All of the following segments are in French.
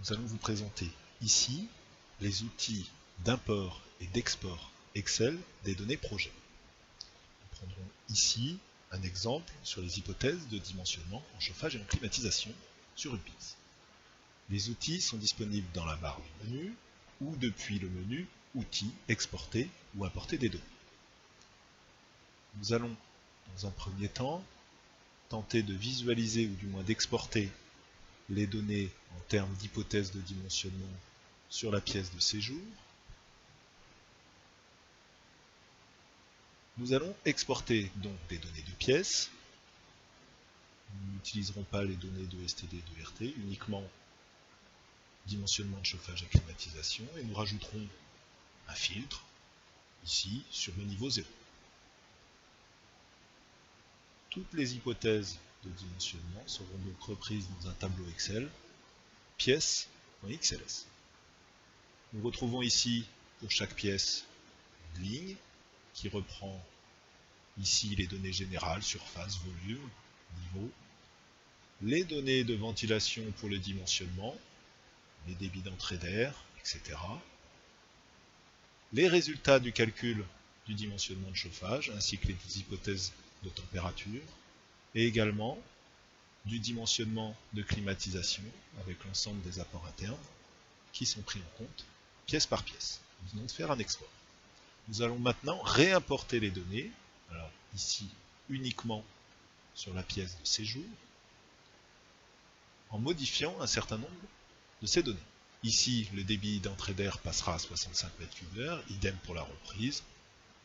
nous allons vous présenter ici les outils d'import et d'export Excel des données projet. Nous prendrons ici un exemple sur les hypothèses de dimensionnement en chauffage et en climatisation sur une pièce. Les outils sont disponibles dans la barre du menu ou depuis le menu Outils, exporter ou importer des données. Nous allons, dans un premier temps, tenter de visualiser ou du moins d'exporter les données en termes d'hypothèses de dimensionnement sur la pièce de séjour. Nous allons exporter donc des données de pièces. Nous n'utiliserons pas les données de STD et de RT, uniquement dimensionnement de chauffage et climatisation, et nous rajouterons un filtre, ici, sur le niveau 0. Toutes les hypothèses de dimensionnement seront donc reprises dans un tableau Excel, pièces.xls. Nous retrouvons ici, pour chaque pièce, une ligne qui reprend ici les données générales, surface, volume, niveau, les données de ventilation pour le dimensionnement, les débits d'entrée d'air, etc. Les résultats du calcul du dimensionnement de chauffage, ainsi que les hypothèses de température, et également du dimensionnement de climatisation, avec l'ensemble des apports internes, qui sont pris en compte pièce par pièce. Nous venons de faire un export. Nous allons maintenant réimporter les données, alors ici uniquement sur la pièce de séjour, en modifiant un certain nombre de ces données. Ici, le débit d'entrée d'air passera à 65 m3, idem pour la reprise,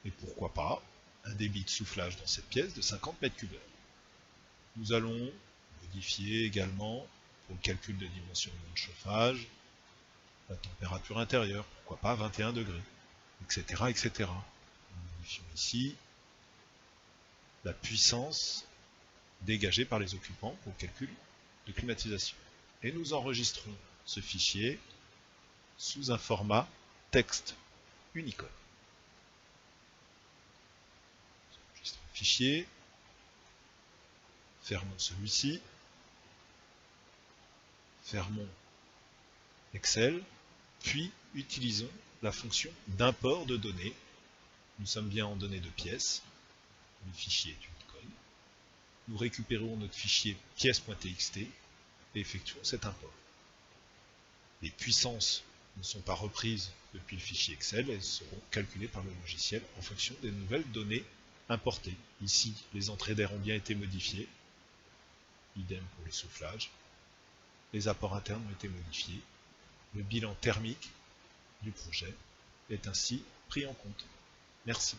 et pourquoi pas un débit de soufflage dans cette pièce de 50 m3. Nous allons modifier également, pour le calcul de dimensionnement de chauffage, la température intérieure, pourquoi pas 21 degrés, etc. etc. Nous modifions ici la puissance dégagée par les occupants pour le calcul de climatisation. Et nous enregistrons ce fichier sous un format texte Unicode. Enregistrons le fichier, fermons celui-ci, fermons Excel, puis utilisons la fonction d'import de données. Nous sommes bien en données de pièces, le fichier est Unicode. Nous récupérons notre fichier pièces.txt et effectuons cet import. Les puissances ne sont pas reprises depuis le fichier Excel, elles seront calculées par le logiciel en fonction des nouvelles données importées. Ici, les entrées d'air ont bien été modifiées, idem pour les soufflages. Les apports internes ont été modifiés. Le bilan thermique du projet est ainsi pris en compte. Merci.